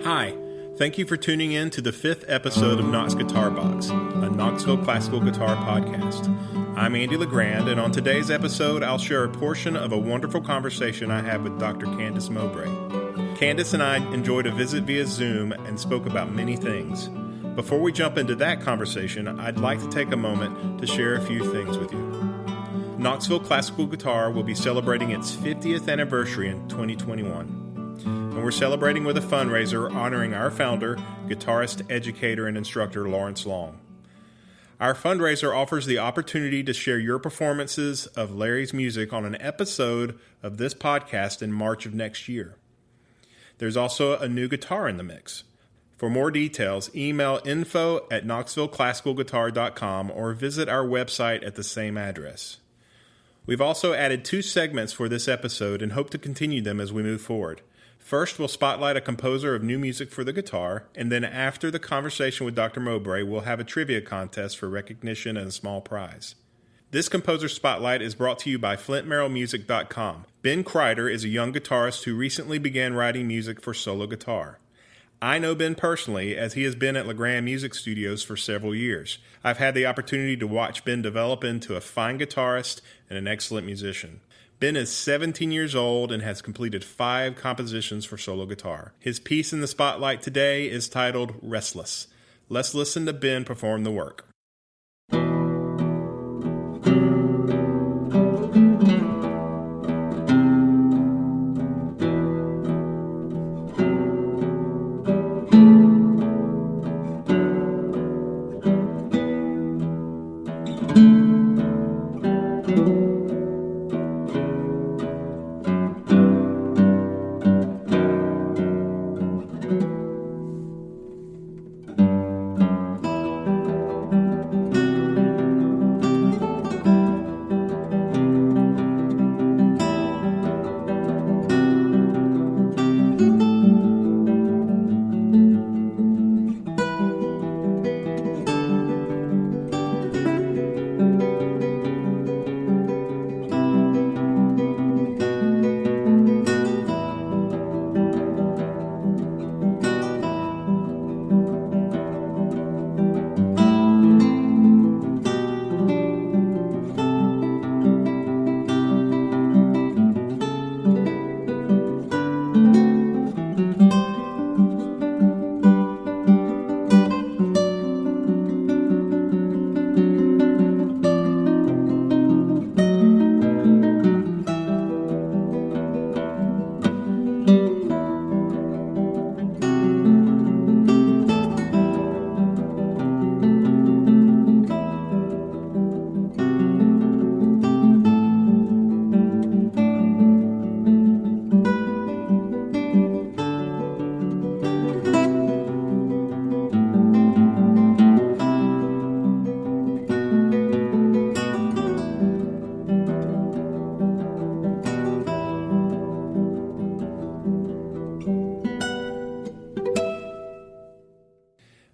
Hi, thank you for tuning in to the 5th episode of Knox Guitar Box, a Knoxville Classical Guitar podcast. I'm Andy LeGrand, and on today's episode, I'll share a portion of a wonderful conversation I had with Dr. Candice Mowbray. Candice and I enjoyed a visit via Zoom and spoke about many things. Before we jump into that conversation, I'd like to take a moment to share a few things with you. Knoxville Classical Guitar will be celebrating its 50th anniversary in 2021. And we're celebrating with a fundraiser honoring our founder, guitarist, educator, and instructor Lawrence Long. Our fundraiser offers the opportunity to share your performances of Larry's music on an episode of this podcast in March of next year. There's also a new guitar in the mix. For more details, email info@knoxvilleclassicalguitar.com or visit our website at the same address. We've also added 2 segments for this episode and hope to continue them as we move forward. First, we'll spotlight a composer of new music for the guitar, and then after the conversation with Dr. Mowbray, we'll have a trivia contest for recognition and a small prize. This composer spotlight is brought to you by flintmerrillmusic.com. Ben Kreider is a young guitarist who recently began writing music for solo guitar. I know Ben personally, as he has been at LeGrand Music Studios for several years. I've had the opportunity to watch Ben develop into a fine guitarist and an excellent musician. Ben is 17 years old and has completed 5 compositions for solo guitar. His piece in the spotlight today is titled Restless. Let's listen to Ben perform the work.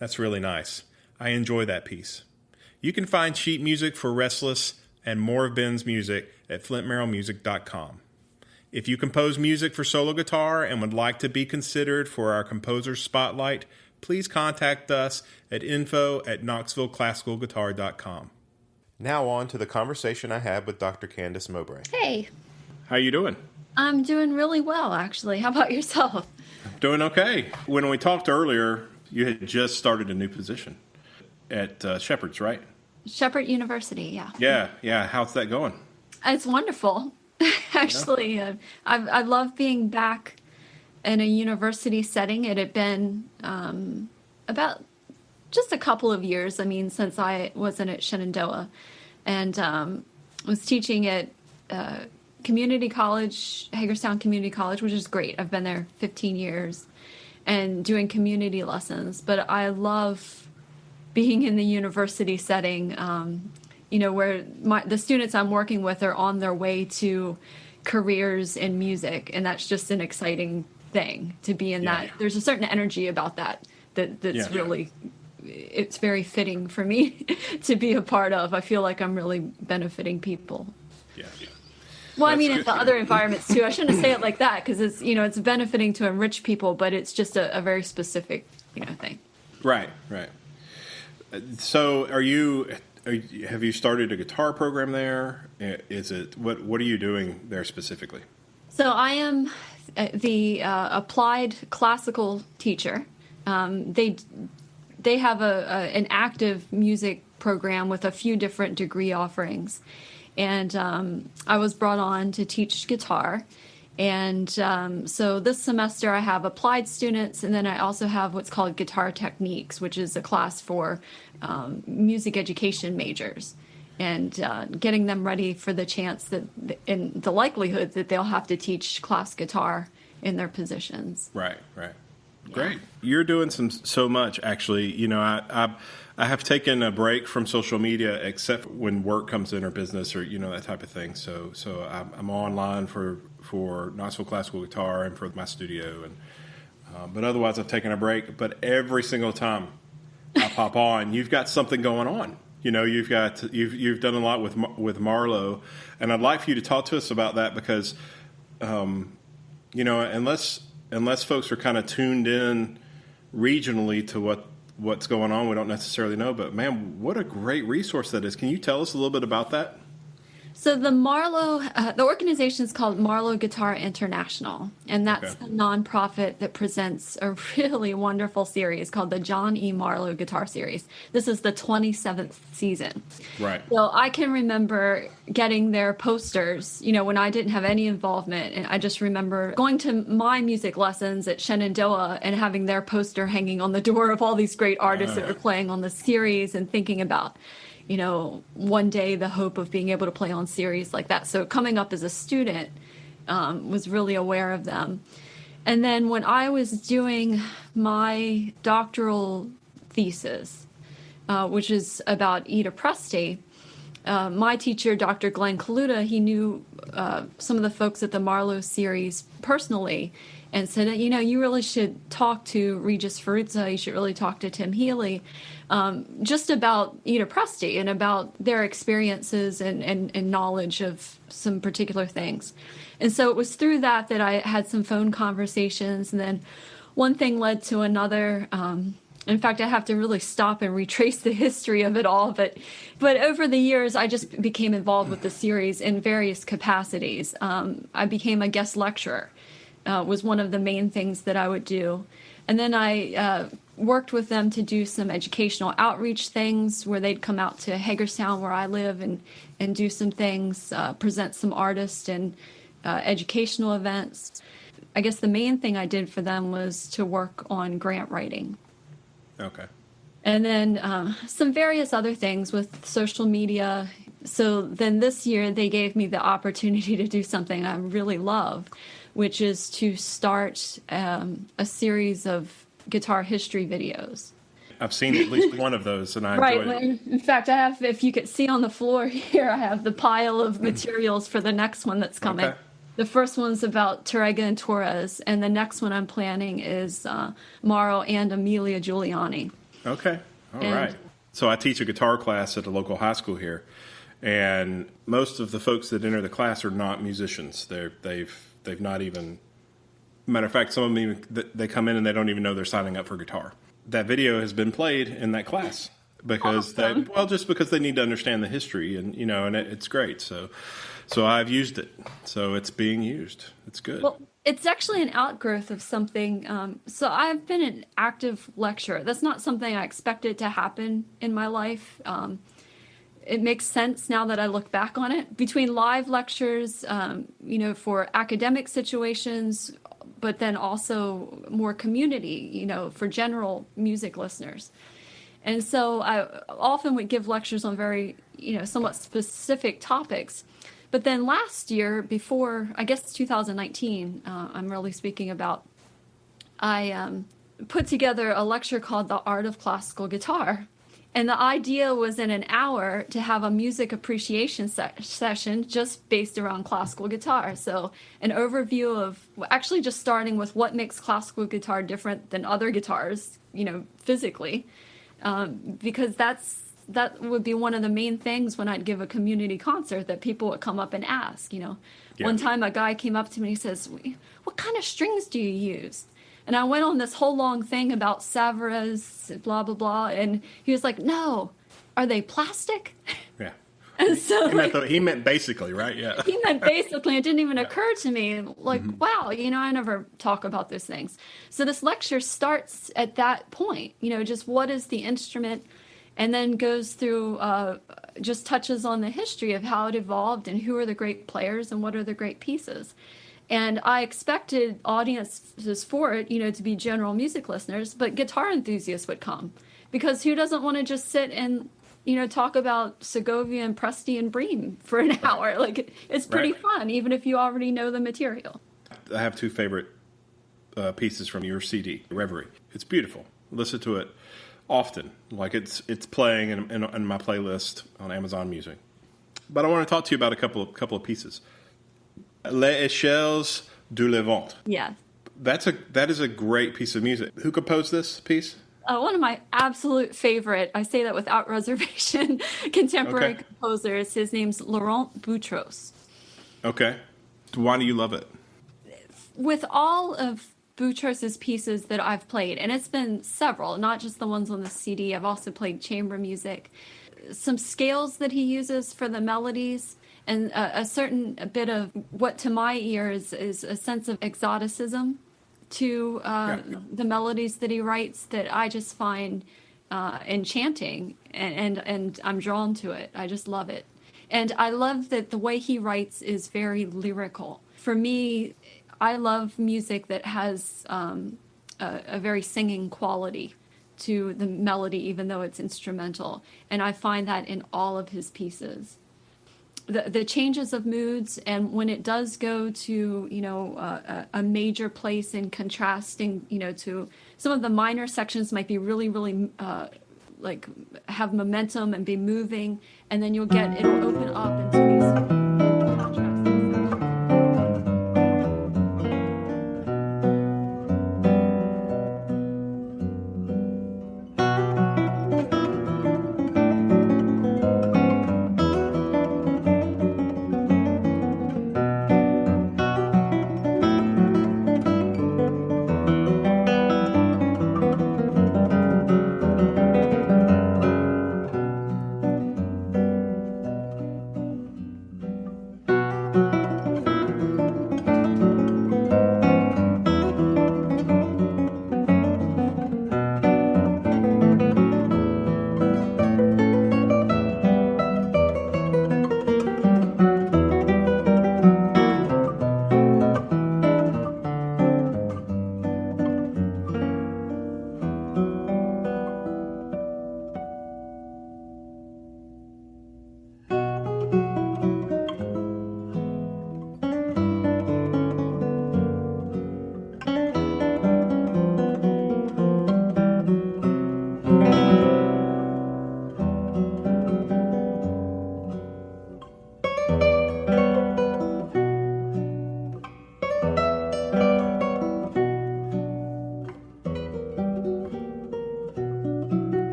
That's really nice. I enjoy that piece. You can find sheet music for Restless and more of Ben's music at flintmerrillmusic.com. If you compose music for solo guitar and would like to be considered for our Composer Spotlight, please contact us at info@knoxvilleclassicalguitar.com. Now on to the conversation I had with Dr. Candice Mowbray. Hey. How you doing? I'm doing really well, actually. How about yourself? Doing okay. When we talked earlier, you had just started a new position at Shepherd's, right? Shepherd University, yeah. Yeah. How's that going? It's wonderful. Actually, I love being back in a university setting. It had been about just a couple of years, since I wasn't at Shenandoah, and was teaching at community college, Hagerstown Community College, which is great. I've been there 15 years. And doing community lessons, but I love being in the university setting, where the students I'm working with are on their way to careers in music, and that's just an exciting thing to be in that. There's a certain energy about that's really, it's very fitting for me to be a part of. I feel like I'm really benefiting people. Yeah. Well, I That's mean, in good. the other environments too. I shouldn't say it like that because it's, it's benefiting to enrich people, but it's just a very specific, thing. Right, right. So, have you started a guitar program there? Is it what are you doing there specifically? So I am the applied classical teacher. They have an active music program with a few different degree offerings, and I was brought on to teach guitar. And so this semester I have applied students, and then I also have what's called guitar techniques, which is a class for music education majors, and getting them ready for the chance that, in the likelihood that they'll have to teach class guitar in their positions. Right, right. Great. You're doing so much, actually. I have taken a break from social media, except when work comes in or business or that type of thing. So I'm online for Knoxville Classical Guitar and for my studio, but otherwise I've taken a break. But every single time I pop on, you've got something going on. You've done a lot with Marlo, and I'd like for you to talk to us about that because, unless folks are kind of tuned in regionally to what's going on, we don't necessarily know. But man, what a great resource that is. Can you tell us a little bit about that? So the organization is called Marlo Guitar International, and that's a nonprofit that presents a really wonderful series called the John E. Marlo Guitar Series. This is the 27th season. Right. So I can remember getting their posters, when I didn't have any involvement, and I just remember going to my music lessons at Shenandoah and having their poster hanging on the door of all these great artists that were playing on the series, and thinking about one day the hope of being able to play on series like that. So coming up as a student, was really aware of them. And then when I was doing my doctoral thesis, which is about Ida Presti, my teacher, Dr. Glenn Kaluta, he knew some of the folks at the Marlowe series personally, and said, you really should talk to Regis Ferruzza, you should really talk to Tim Healy, just about Ida Presti and about their experiences and knowledge of some particular things. And so it was through that I had some phone conversations, and then one thing led to another. In fact, I have to really stop and retrace the history of it all. But over the years, I just became involved with the series in various capacities. I became a guest lecturer, was one of the main things that I would do. And then I worked with them to do some educational outreach things where they'd come out to Hagerstown, where I live, and do some things, present some artists and educational events. I guess the main thing I did for them was to work on grant writing. Okay. And then some various other things with social media. So then this year they gave me the opportunity to do something I really love, which is to start a series of guitar history videos. I've seen at least one of those, and I enjoy it. In fact, I have, if you could see on the floor here, I have the pile of materials for the next one that's coming. Okay. The first one's about Torrega and Torres, and the next one I'm planning is Mauro and Amelia Giuliani. Okay. All right. So I teach a guitar class at a local high school here, and most of the folks that enter the class are not musicians. They've not even. Matter of fact, some of them even, they come in and they don't even know they're signing up for guitar. That video has been played in that class because just because they need to understand the history, and it's great. So I've used it. So it's being used. It's good. Well, it's actually an outgrowth of something. So I've been an active lecturer. That's not something I expected to happen in my life. It makes sense now that I look back on it. Between live lectures, for academic situations, but then also more community, for general music listeners. And so I often would give lectures on very, somewhat specific topics. But then last year, before, I guess 2019, I'm really speaking about, I put together a lecture called The Art of Classical Guitar. And the idea was in an hour to have a music appreciation session just based around classical guitar. So an overview of actually just starting with what makes classical guitar different than other guitars, physically, because that's that would be one of the main things when I'd give a community concert that people would come up and ask, you know. Yeah. One time a guy came up to me and he says, "What kind of strings do you use?" And I went on this whole long thing about Savaras, blah, blah, blah. And he was like, "No, are they plastic?" Yeah. And so He meant basically, right? Yeah. he meant basically, it didn't even occur to me, like, wow, you know, I never talk about those things. So this lecture starts at that point, you know, just what is the instrument, and then goes through, just touches on the history of how it evolved and who are the great players and what are the great pieces. And I expected audiences for it, you know, to be general music listeners, but guitar enthusiasts would come, because who doesn't want to just sit and, you know, talk about Segovia and Presti and Bream for an hour? Like, it's pretty fun, even if you already know the material. I have two favorite pieces from your CD, Reverie. It's beautiful. Listen to it often. Like, it's playing in my playlist on Amazon Music. But I want to talk to you about a couple of pieces. Les Échelles du Levant. Yeah. That is a great piece of music. Who composed this piece? One of my absolute favorite, I say that without reservation, contemporary composers. His name's Laurent Boutros. Okay. Why do you love it? With all of Boutros's pieces that I've played, and it's been several, not just the ones on the CD, I've also played chamber music, some scales that he uses for the melodies, and a certain bit of what to my ear is a sense of exoticism to the melodies that he writes that I just find enchanting, and I'm drawn to it. I just love it. And I love that the way he writes is very lyrical. For me, I love music that has a very singing quality to the melody, even though it's instrumental. And I find that in all of his pieces. The changes of moods, and when it does go to, you know, a major place in contrasting, you know, to some of the minor sections might be really, really like have momentum and be moving, and then it'll open up into these contrasts.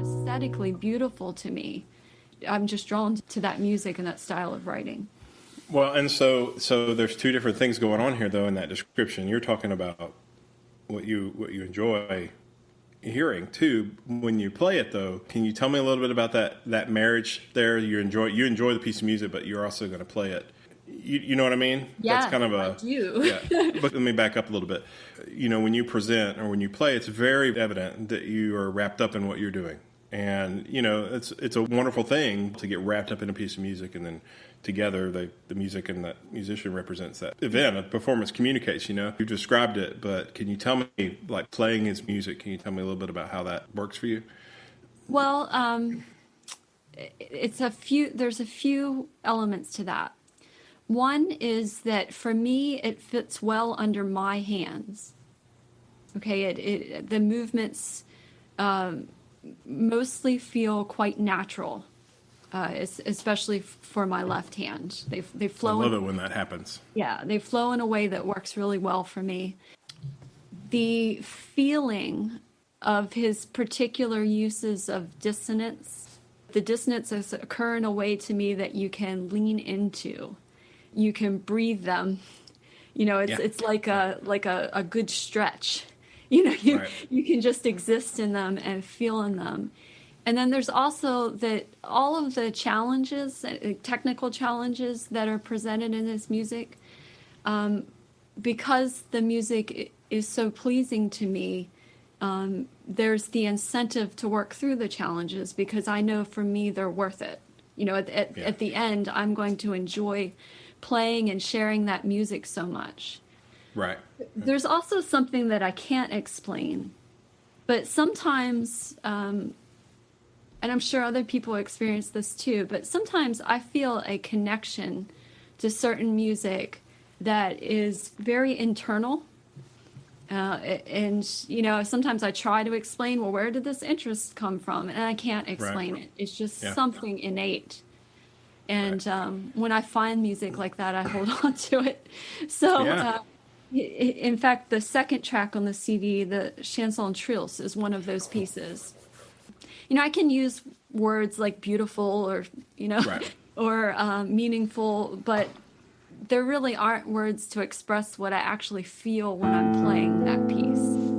Aesthetically beautiful to me. I'm just drawn to that music and that style of writing. Well, and so there's two different things going on here, though, in that description. You're talking about what you enjoy hearing too when you play it, though. Can you tell me a little bit about that marriage there? You enjoy the piece of music, but you're also going to play it. You know what I mean? Yeah, That's kind of I do. Yeah. But let me back up a little bit. You know, when you present or when you play, it's very evident that you are wrapped up in what you're doing. And, you know, it's a wonderful thing to get wrapped up in a piece of music, and then together the music and the musician represents that event. A performance communicates, you know. You described it, but can you tell me, like playing his music, can you tell me a little bit about how that works for you? Well, there's a few elements to that. One is that for me, it fits well under my hands. Okay, the movements mostly feel quite natural, especially for my left hand. They flow. I love it when that happens. Yeah, they flow in a way that works really well for me. The feeling of his particular uses of dissonance, the dissonances occur in a way to me that you can lean into. You can breathe them. You know, it's like a good stretch. You know, you can just exist in them and feel in them. And then there's also that all of the challenges, technical challenges that are presented in this music, because the music is so pleasing to me, there's the incentive to work through the challenges because I know for me they're worth it. You know, at the end, I'm going to enjoy playing and sharing that music so much. Right. There's also something that I can't explain, but sometimes, and I'm sure other people experience this too, but sometimes I feel a connection to certain music that is very internal. And, you know, sometimes I try to explain, well, where did this interest come from? And I can't explain it. It's just something innate. And when I find music like that, I hold on to it. So, in fact, the second track on the CD, the Chanson Trills, is one of those pieces. You know, I can use words like beautiful or, you know, or meaningful, but there really aren't words to express what I actually feel when I'm playing that piece.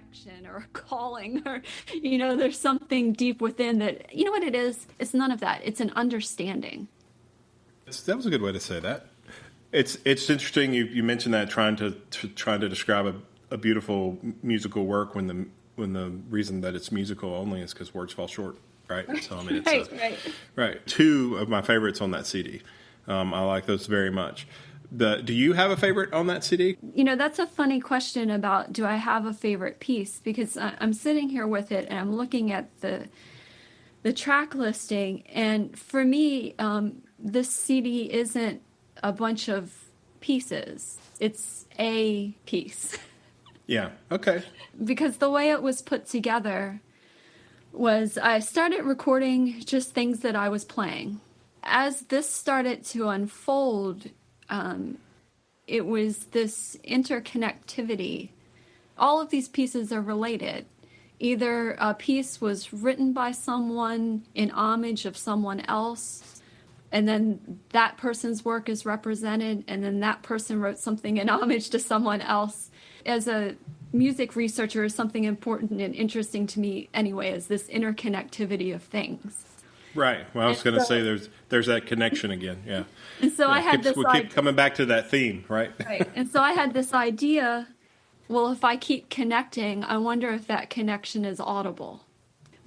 connection or a calling, or, there's something deep within that. You know what it is? It's none of that. It's an understanding. That was a good way to say that. It's interesting you mentioned that trying to describe a beautiful musical work when the reason that it's musical only is because words fall short, right? So I mean, it's right. Two of my favorites on that CD. I like those very much. Do you have a favorite on that CD? That's a funny question about, do I have a favorite piece? Because I'm sitting here with it and I'm looking at the track listing, and for me, this CD isn't a bunch of pieces. It's a piece. Yeah. Okay. Because the way it was put together was I started recording just things that I was playing. As this started to unfold, it was this interconnectivity. All of these pieces are related. Either a piece was written by someone in homage of someone else, and then that person's work is represented, and then that person wrote something in homage to someone else. As a music researcher, is something important and interesting to me anyway, is this interconnectivity of things. Right. Well, I was going to say there's that connection again. Yeah. And so I had we keep coming back to that theme, right? Right. And so I had this idea, well, if I keep connecting, I wonder if that connection is audible.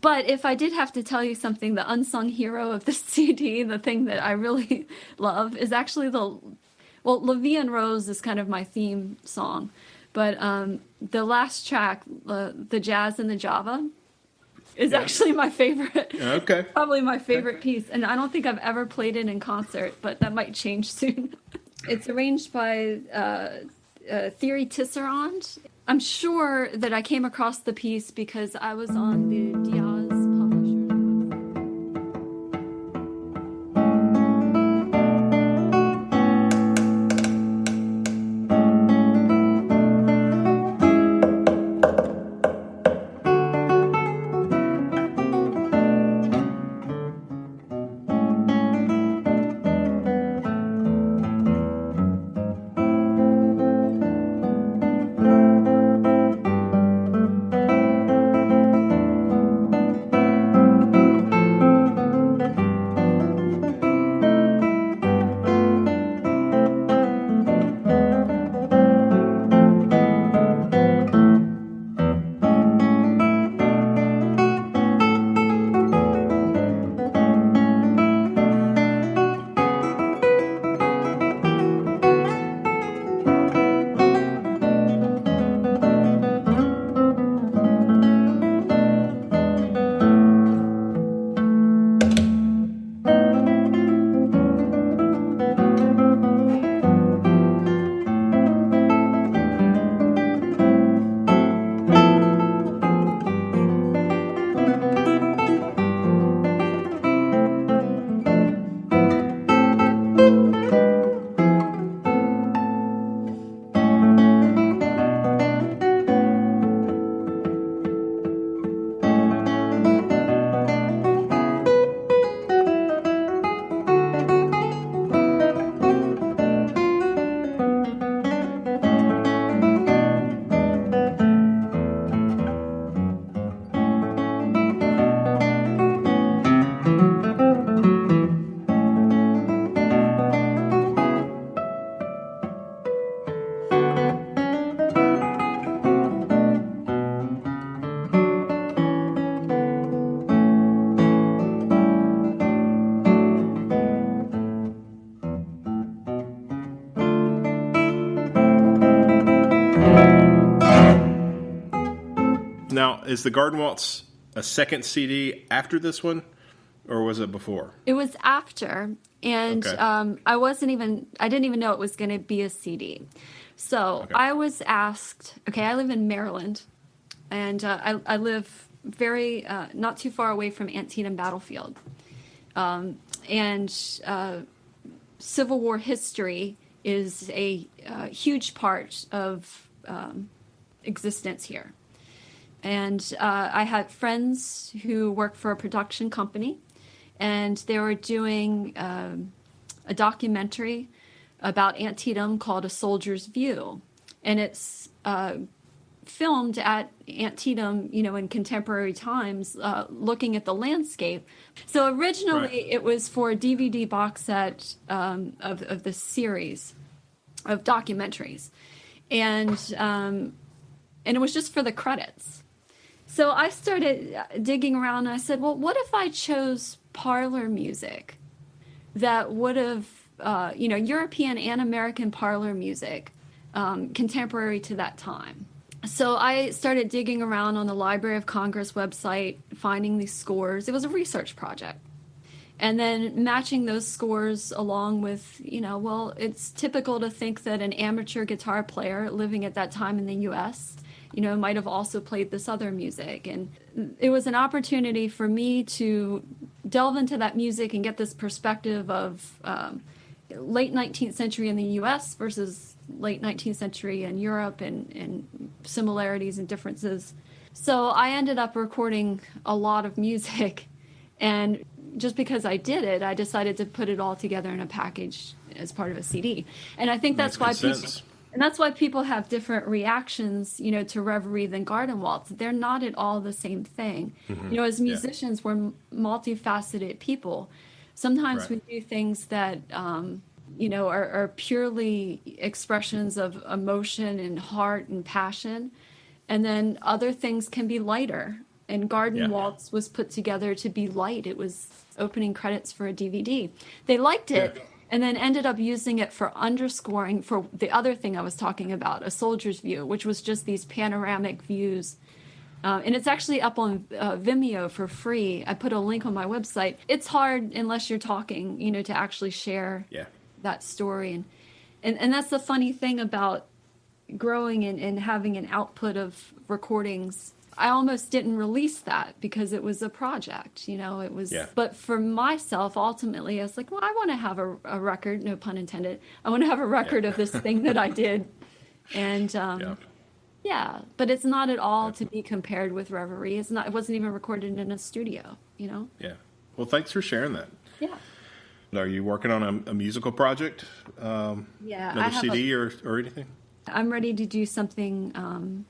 But if I did have to tell you something, the unsung hero of the CD, the thing that I really love, is actually La Vie en Rose is kind of my theme song. But the last track, the Jazz and the Java, is actually my favorite. Okay. Probably my favorite piece. And I don't think I've ever played it in concert, but that might change soon. It's arranged by Thierry Tisserand. I'm sure that I came across the piece because I was on the Diaz publisher's website. Now, is the Garden Waltz a second CD after this one, or was it before? It was after, and Okay. I didn't even know it was going to be a CD. So Okay. I was asked, okay, I live in Maryland, and I live very, not too far away from Antietam Battlefield. And Civil War history is a huge part of existence here. And I had friends who work for a production company, and they were doing a documentary about Antietam called A Soldier's View. And it's filmed at Antietam, in contemporary times, looking at the landscape. So originally it was for a DVD box set of the series of documentaries, and it was just for the credits. So I started digging around, and I said, well, what if I chose parlor music that would have, European and American parlor music, contemporary to that time. So I started digging around on the Library of Congress website, finding these scores. It was a research project. And then matching those scores along with, it's typical to think that an amateur guitar player living at that time in the U.S., might have also played this other music. And it was an opportunity for me to delve into that music and get this perspective of late 19th century in the U.S. versus late 19th century in Europe, and similarities and differences. So I ended up recording a lot of music, and just because I did it, I decided to put it all together in a package as part of a CD. And I think that's why people have different reactions, to Reverie than Garden Waltz. They're not at all the same thing. Mm-hmm. As musicians, we're multifaceted people. Sometimes we do things that, are purely expressions of emotion and heart and passion. And then other things can be lighter. And Garden Waltz was put together to be light. It was opening credits for a DVD. They liked it. Yeah. And then ended up using it for underscoring for the other thing I was talking about, A Soldier's View, which was just these panoramic views. And it's actually up on Vimeo for free. I put a link on my website. It's hard unless you're talking, to actually share that story. And that's the funny thing about growing and having an output of recordings. I almost didn't release that because it was a project, it was, but for myself, ultimately, I was like, well, I want to have a record, no pun intended. I want to have a record of this thing that I did. And, but it's not at all to be compared with Reverie. It wasn't even recorded in a studio, Yeah. Well, thanks for sharing that. Yeah. Are you working on a musical project? Another CD or anything? I'm ready to do something,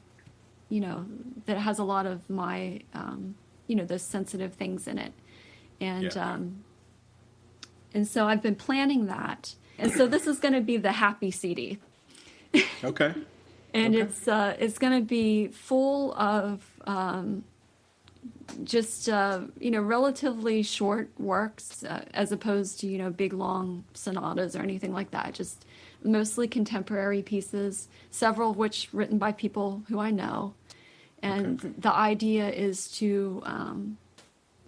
that has a lot of my, those sensitive things in it. And so I've been planning that. And so this is going to be the happy CD. Okay. And it's going to be full of just, relatively short works as opposed to, big, long sonatas or anything like that. Just mostly contemporary pieces, several of which written by people who I know. And the idea is to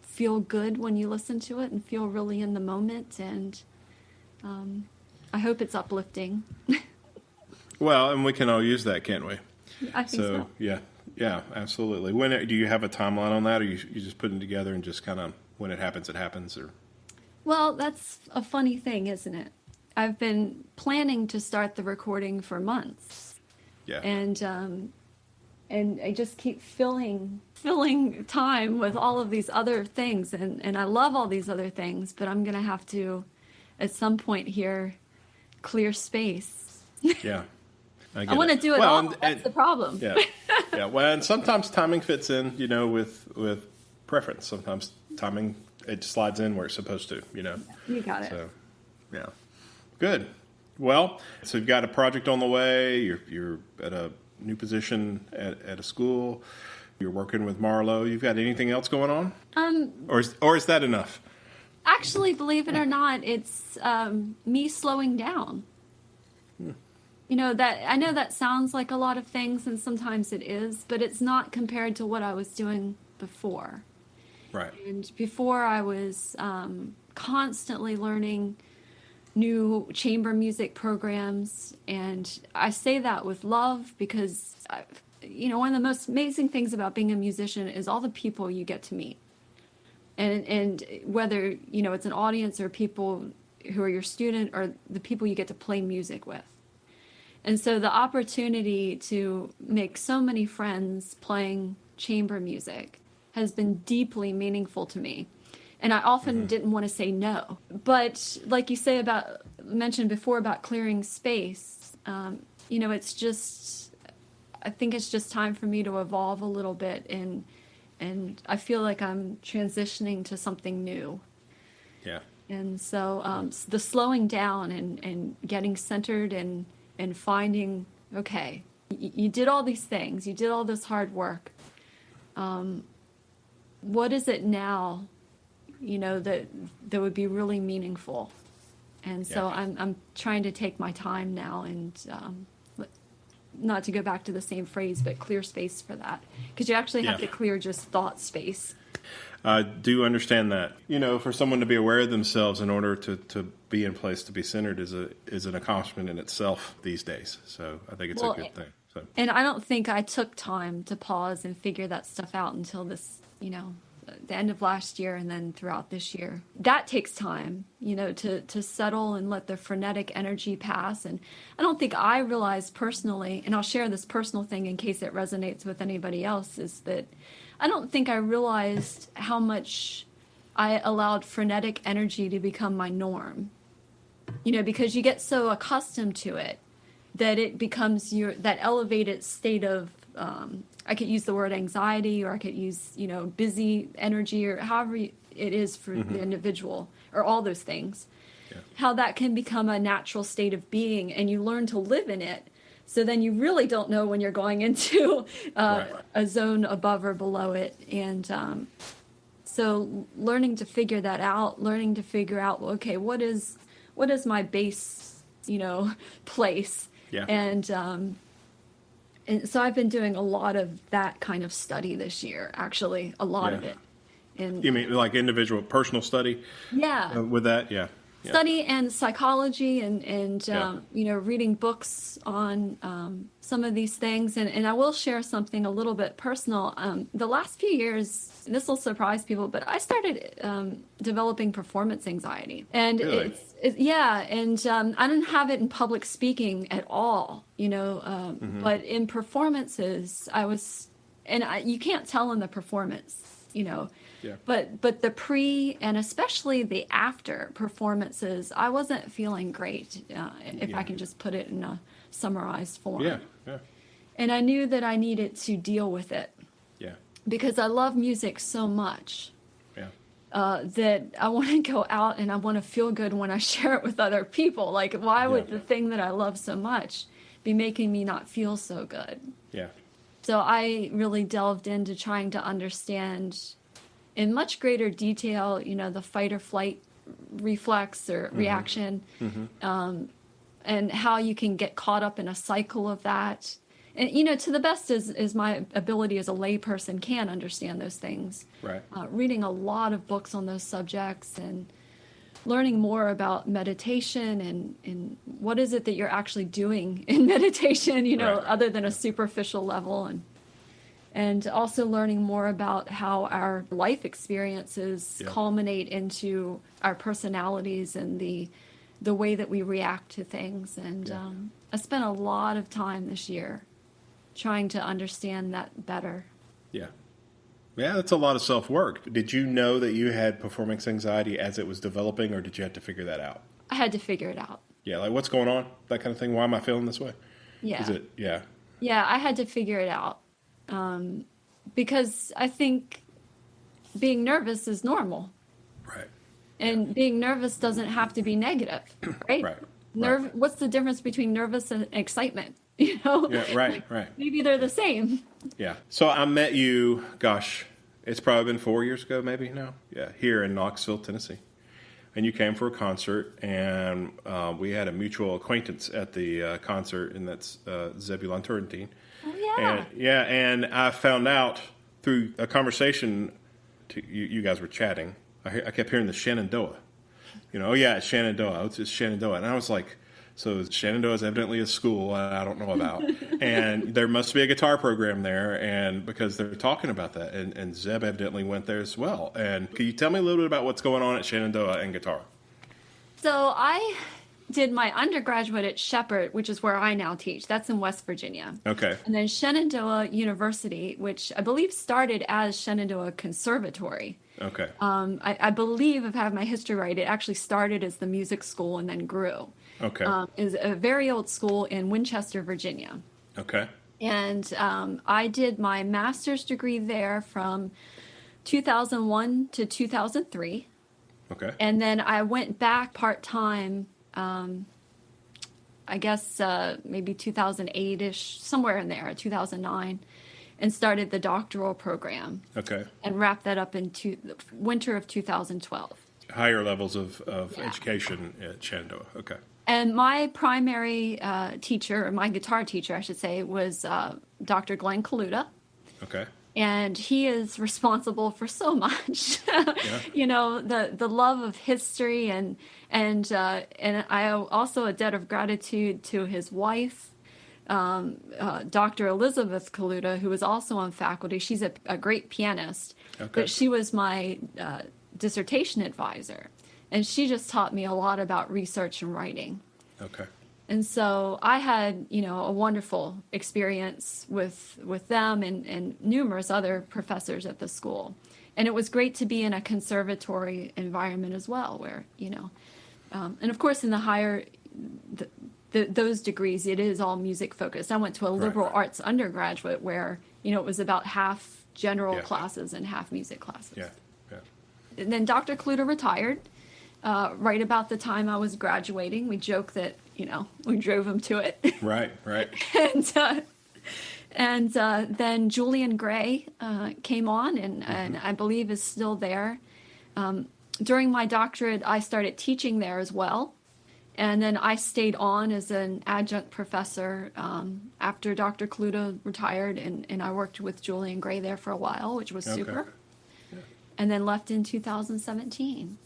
feel good when you listen to it and feel really in the moment. And I hope it's uplifting. Well, and we can all use that, can't we? I think so. Yeah, absolutely. When do you have a timeline on that, or you just put it together and just kind of when it happens, or? Well, that's a funny thing, isn't it? I've been planning to start the recording for months. Yeah. And I just keep filling time with all of these other things, and I love all these other things, but I'm going to have to, at some point here, clear space. Yeah. I want to do it all. That's the problem. Yeah. Yeah. Well, and sometimes timing fits in, with preference. Sometimes timing, it slides in where it's supposed to, You got it. So, yeah. Good. Well, so you've got a project on the way. You're at a new position at a school. You're working with Marlo. You've got anything else going on? Or is that enough? Actually, believe it or not, it's me slowing down. That I know that sounds like a lot of things, and sometimes it is, but it's not compared to what I was doing before. Right. And before I was constantly learning new chamber music programs, and I say that with love because, one of the most amazing things about being a musician is all the people you get to meet. And whether, it's an audience or people who are your student or the people you get to play music with. And so the opportunity to make so many friends playing chamber music has been deeply meaningful to me. And I often didn't want to say no. But like you mentioned before about clearing space, it's just, I think it's just time for me to evolve a little bit, and I feel like I'm transitioning to something new. Yeah. And so the slowing down and getting centered and finding, okay, you did all these things, you did all this hard work. What is it now, that would be really meaningful? And so Yeah. I'm trying to take my time now and not to go back to the same phrase, but clear space for that. Because you actually have to clear just thought space. I do understand that. For someone to be aware of themselves in order to be in place, to be centered is an accomplishment in itself these days. So I think it's a good thing. So. And I don't think I took time to pause and figure that stuff out until this, the end of last year and then throughout this year. That takes time, to settle and let the frenetic energy pass. And I don't think I realized personally, and I'll share this personal thing in case it resonates with anybody else, is that I don't think I realized how much I allowed frenetic energy to become my norm. Because you get so accustomed to it that it becomes that elevated state of, I could use the word anxiety, or I could use, busy energy, or however it is for the individual, or all those things. Yeah. How that can become a natural state of being, and you learn to live in it. So then you really don't know when you're going into a zone above or below it. And so learning to figure that out, learning to figure out, okay, what is my base, place? Yeah. And so I've been doing a lot of that kind of study this year, actually, a lot of it. And you mean like individual personal study? Yeah. With that? Yeah. Study and psychology and reading books on some of these things. And I will share something a little bit personal. The last few years, and this will surprise people, but I started developing performance anxiety. And really? And I didn't have it in public speaking at all, but in performances, you can't tell in the performance, Yeah. But the pre and especially the after performances, I wasn't feeling great, if I can just put it in a summarized form. Yeah. And I knew that I needed to deal with it. Yeah. Because I love music so much. Yeah. That I want to go out and I want to feel good when I share it with other people. Like, why would the thing that I love so much be making me not feel so good? Yeah. So I really delved into trying to understand in much greater detail, the fight or flight reflex or reaction, and how you can get caught up in a cycle of that. And, to the best as my ability as a layperson can understand those things. Right. Reading a lot of books on those subjects and learning more about meditation and what is it that you're actually doing in meditation, other than a superficial level, and also learning more about how our life experiences culminate into our personalities and the way that we react to things. And I spent a lot of time this year trying to understand that better. Yeah. Yeah, that's a lot of self-work. Did you know that you had performance anxiety as it was developing, or did you have to figure that out? I had to figure it out. Yeah, like what's going on? That kind of thing. Why am I feeling this way? Yeah. Is it? Yeah. Yeah, I had to figure it out. Because I think being nervous is normal. Right. And being nervous doesn't have to be negative, right? Right. What's the difference between nervous and excitement? Yeah, right. Maybe they're the same. Yeah. So I met you, gosh, it's probably been 4 years ago, maybe now. Yeah, here in Knoxville, Tennessee. And you came for a concert, and we had a mutual acquaintance at the concert, and that's Zebulon Turrentine. Oh, yeah. And I found out through a conversation, you guys were chatting, I kept hearing the Shenandoah. It's Shenandoah. It's Shenandoah. And I was like, so Shenandoah is evidently a school I don't know about. And there must be a guitar program there, and because they're talking about that. And Zeb evidently went there as well. And can you tell me a little bit about what's going on at Shenandoah and guitar? So I did my undergraduate at Shepherd, which is where I now teach. That's in West Virginia. Okay. And then Shenandoah University, which I believe started as Shenandoah Conservatory. Okay. I believe, if I have my history right, it actually started as the music school and then grew. Okay. Is a very old school in Winchester, Virginia. Okay. And I did my master's degree there from 2001 to 2003. Okay. And then I went back part-time, I guess maybe 2008-ish, somewhere in there, 2009, and started the doctoral program. Okay. And wrapped that up in the winter of 2012. Higher levels of education at Shenandoah. Okay. And my primary teacher, or my guitar teacher, I should say, was Dr. Glenn Kaluta. Okay. And he is responsible for so much, you know, the love of history, and I owe also a debt of gratitude to his wife, Dr. Elizabeth Kaluta, who was also on faculty. She's a great pianist, but she was my dissertation advisor, and she just taught me a lot about research and writing. Okay. And so I had, you know, a wonderful experience with them and numerous other professors at the school. And it was great to be in a conservatory environment as well, where, you know, and of course in the higher, those degrees, it is all music focused. I went to a liberal arts undergraduate where, you know, it was about half general classes and half music classes. Yeah. And then Dr. Kaluta retired right about the time I was graduating. We joke that, you know, we drove him to it. Right. and then Julian Gray came on and I believe is still there. During my doctorate, I started teaching there as well. And then I stayed on as an adjunct professor after Dr. Kaluta retired, and I worked with Julian Gray there for a while, which was super. Yeah. And then left in 2017.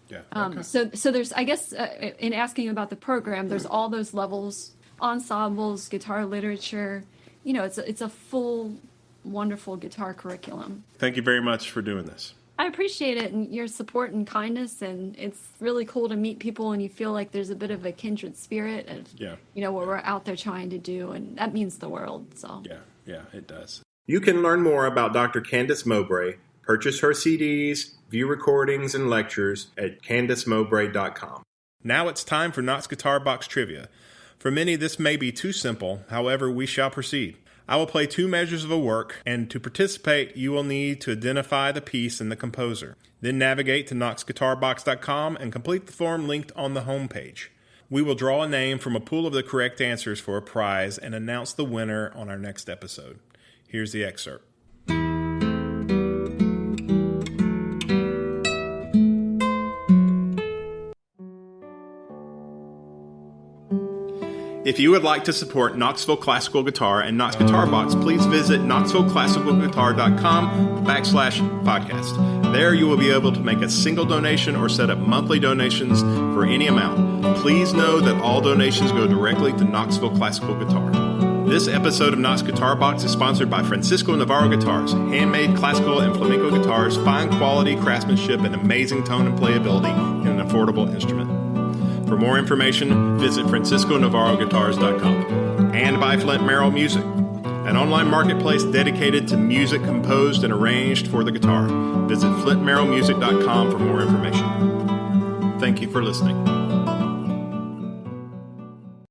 Yeah. So there's, I guess, in asking about the program, there's all those levels, ensembles, guitar literature. You know, it's a full, wonderful guitar curriculum. Thank you very much for doing this. I appreciate it, and your support and kindness, and it's really cool to meet people and you feel like there's a bit of a kindred spirit of, you know, what we're out there trying to do, and that means the world. So Yeah, it does. You can learn more about Dr. Candice Mowbray, purchase her CDs, view recordings and lectures at CandiceMowbray.com. Now it's time for Knox Guitar Box Trivia. For many, this may be too simple. However, we shall proceed. I will play 2 measures of a work, and to participate, you will need to identify the piece and the composer. Then navigate to KnoxGuitarBox.com and complete the form linked on the home page. We will draw a name from a pool of the correct answers for a prize and announce the winner on our next episode. Here's the excerpt. If you would like to support Knoxville Classical Guitar and Knox Guitar Box, please visit KnoxvilleClassicalGuitar.com/podcast. There you will be able to make a single donation or set up monthly donations for any amount. Please know that all donations go directly to Knoxville Classical Guitar. This episode of Knox Guitar Box is sponsored by Francisco Navarro Guitars, handmade classical and flamenco guitars, fine quality craftsmanship, and amazing tone and playability in an affordable instrument. For more information, visit FranciscoNavarroGuitars.com. And by Flint Merrill Music, an online marketplace dedicated to music composed and arranged for the guitar. Visit FlintMerrillMusic.com for more information. Thank you for listening.